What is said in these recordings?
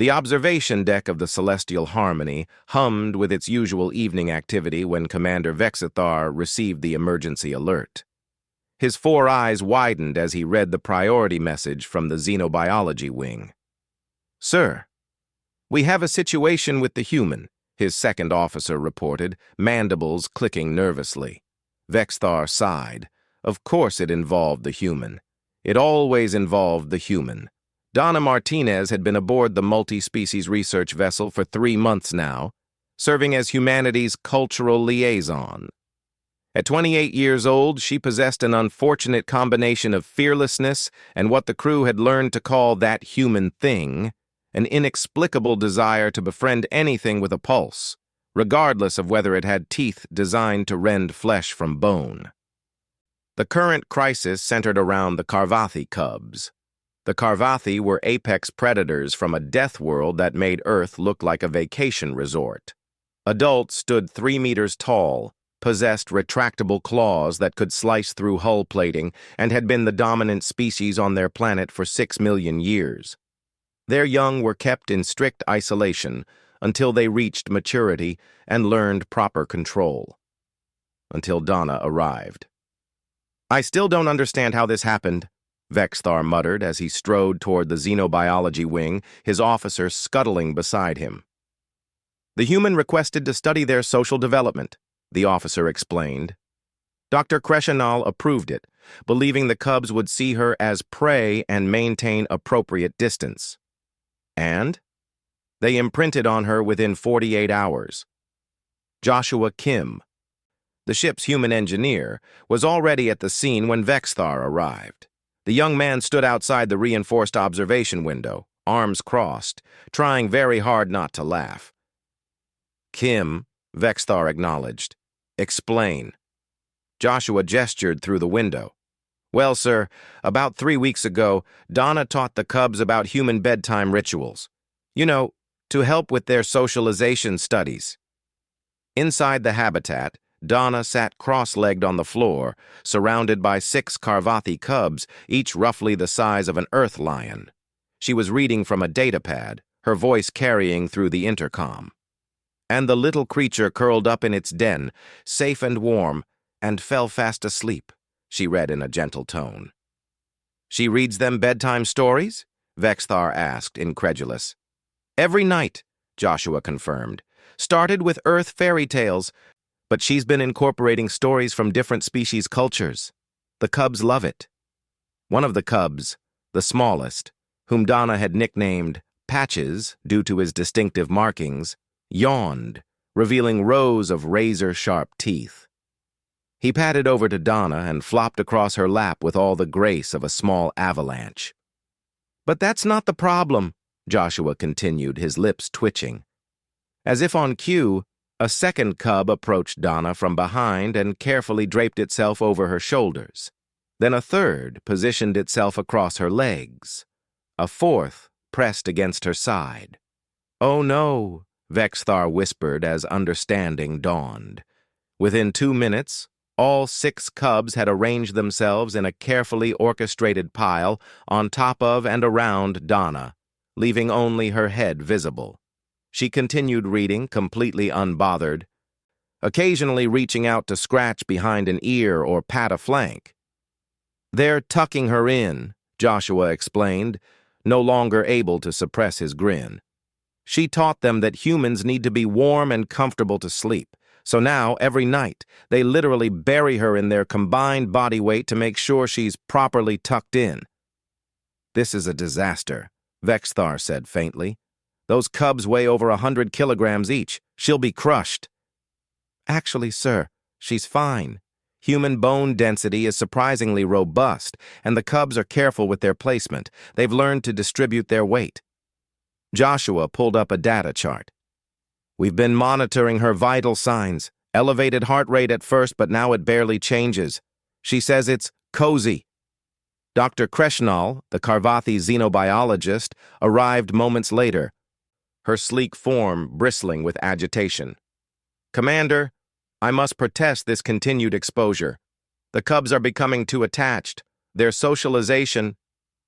The observation deck of the Celestial Harmony hummed with its usual evening activity when Commander Vexithar received the emergency alert. His 4 eyes widened as he read the priority message from the Xenobiology wing. "Sir, we have a situation with the human," his second officer reported, mandibles clicking nervously. Vexthar sighed. Of course it involved the human. It always involved the human. Donna Martinez had been aboard the multi-species research vessel for 3 months now, serving as humanity's cultural liaison. At 28 years old, she possessed an unfortunate combination of fearlessness and what the crew had learned to call that human thing, an inexplicable desire to befriend anything with a pulse, regardless of whether it had teeth designed to rend flesh from bone. The current crisis centered around the Carvathi cubs. The Carvathi were apex predators from a death world that made Earth look like a vacation resort. Adults stood 3 meters tall, possessed retractable claws that could slice through hull plating, and had been the dominant species on their planet for 6 million years. Their young were kept in strict isolation until they reached maturity and learned proper control. Until Donna arrived. "I still don't understand how this happened," Vexthar muttered as he strode toward the Xenobiology wing, his officer scuttling beside him. "The human requested to study their social development," the officer explained. Dr. Kreshenal approved it, believing the cubs would see her as prey and maintain appropriate distance. And they imprinted on her within 48 hours. Joshua Kim, the ship's human engineer, was already at the scene when Vexthar arrived. The young man stood outside the reinforced observation window, arms crossed, trying very hard not to laugh. "Kim," Vexthar acknowledged. "Explain." Joshua gestured through the window. "Well, sir, about 3 weeks ago, Donna taught the cubs about human bedtime rituals. You know, to help with their socialization studies." Inside the habitat, Donna sat cross-legged on the floor, surrounded by 6 Carvathi cubs, each roughly the size of an earth lion. She was reading from a datapad, her voice carrying through the intercom. "And the little creature curled up in its den, safe and warm, and fell fast asleep," she read in a gentle tone. "She reads them bedtime stories?" Vexthar asked, incredulous. "Every night," Joshua confirmed. "Started with Earth fairy tales, but she's been incorporating stories from different species cultures. The cubs love it." One of the cubs, the smallest, whom Donna had nicknamed Patches due to his distinctive markings, yawned, revealing rows of razor-sharp teeth. He padded over to Donna and flopped across her lap with all the grace of a small avalanche. "But that's not the problem," Joshua continued, his lips twitching. As if on cue, a second cub approached Donna from behind and carefully draped itself over her shoulders. Then a third positioned itself across her legs. A fourth pressed against her side. "Oh no," Vexthar whispered as understanding dawned. Within 2 minutes, all 6 cubs had arranged themselves in a carefully orchestrated pile on top of and around Donna, leaving only her head visible. She continued reading, completely unbothered, occasionally reaching out to scratch behind an ear or pat a flank. "They're tucking her in," Joshua explained, no longer able to suppress his grin. "She taught them that humans need to be warm and comfortable to sleep, so now, every night, they literally bury her in their combined body weight to make sure she's properly tucked in." "This is a disaster," Vexthar said faintly. "Those cubs weigh over 100 kilograms each. She'll be crushed." "Actually, sir, she's fine. Human bone density is surprisingly robust, and the cubs are careful with their placement. They've learned to distribute their weight." Joshua pulled up a data chart. "We've been monitoring her vital signs. Elevated heart rate at first, but now it barely changes. She says it's cozy." Dr. Kreshenal, the Carvathi xenobiologist, arrived moments later, her sleek form bristling with agitation. "Commander, I must protest this continued exposure. The cubs are becoming too attached. Their socialization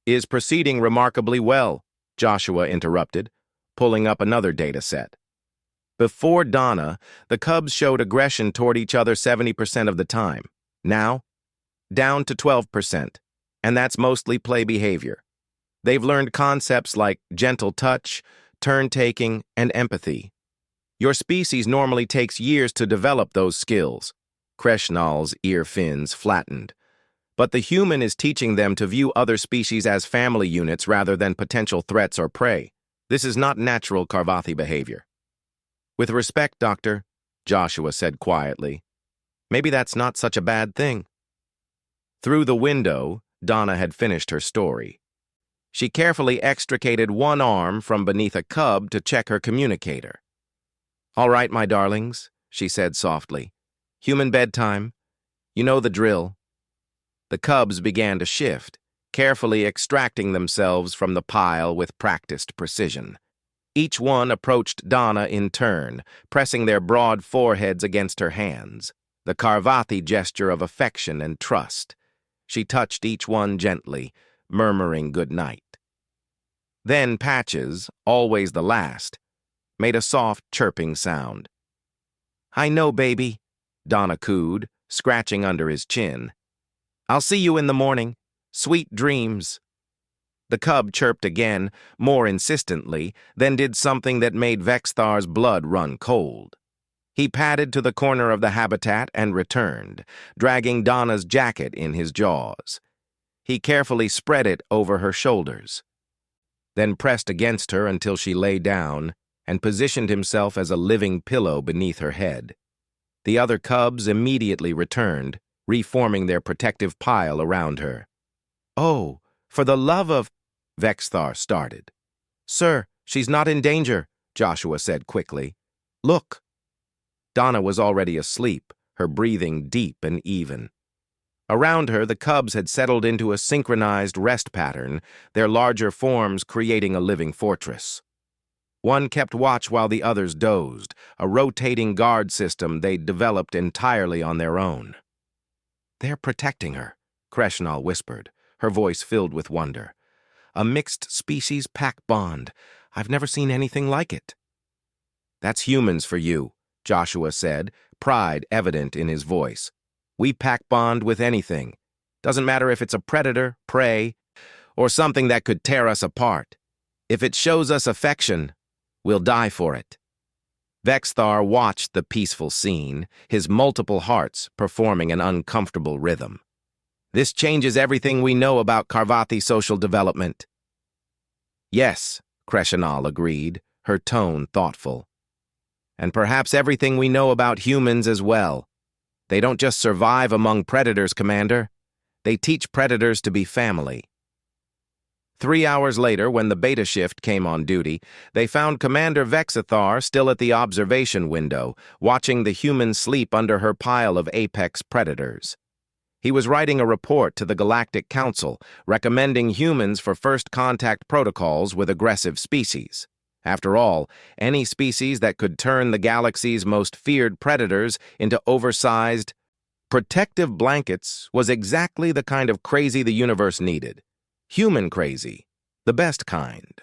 is proceeding remarkably well," Joshua interrupted. pulling up another data set. Before Donna, the cubs showed aggression toward each other 70% of the time. Now, down to 12%, and that's mostly play behavior. They've learned concepts like gentle touch, turn-taking, and empathy. Your species normally takes years to develop those skills. Kreshnal's ear fins flattened. But the human is teaching them to view other species as family units rather than potential threats or prey. This is not natural Karvathi behavior. With respect, Doctor, Joshua said quietly, maybe that's not such a bad thing. Through the window, Donna had finished her story. She carefully extricated one arm from beneath a cub to check her communicator. All right, my darlings, she said softly. Human bedtime. You know the drill. The cubs began to shift, carefully extracting themselves from the pile with practiced precision. Each one approached Donna in turn, pressing their broad foreheads against her hands, the Karvathi gesture of affection and trust. She touched each one gently, murmuring good night. Then Patches, always the last, made a soft chirping sound. I know, baby, Donna cooed, scratching under his chin. I'll see you in the morning. Sweet dreams. The cub chirped again, more insistently, then did something that made Vexthar's blood run cold. He padded to the corner of the habitat and returned, dragging Donna's jacket in his jaws. He carefully spread it over her shoulders, then pressed against her until she lay down and positioned himself as a living pillow beneath her head. The other cubs immediately returned, reforming their protective pile around her. Oh, for the love of... Vexthar started. Sir, she's not in danger, Joshua said quickly. Look. Donna was already asleep, her breathing deep and even. Around her, the cubs had settled into a synchronized rest pattern, their larger forms creating a living fortress. One kept watch while the others dozed, a rotating guard system they'd developed entirely on their own. They're protecting her, Kreshnal whispered, her voice filled with wonder. A mixed-species pack bond. I've never seen anything like it. That's humans for you, Joshua said, pride evident in his voice. We pack bond with anything. Doesn't matter if it's a predator, prey, or something that could tear us apart. If it shows us affection, we'll die for it. Vexthar watched the peaceful scene, his multiple hearts performing an uncomfortable rhythm. This changes everything we know about Karvathi social development. Yes, Kreshanal agreed, her tone thoughtful. And perhaps everything we know about humans as well. They don't just survive among predators, Commander. They teach predators to be family. 3 hours later, when the beta shift came on duty, they found Commander Vexithar still at the observation window, watching the humans sleep under her pile of apex predators. He was writing a report to the Galactic Council, recommending humans for first contact protocols with aggressive species. After all, any species that could turn the galaxy's most feared predators into oversized, protective blankets was exactly the kind of crazy the universe needed. Human crazy, the best kind.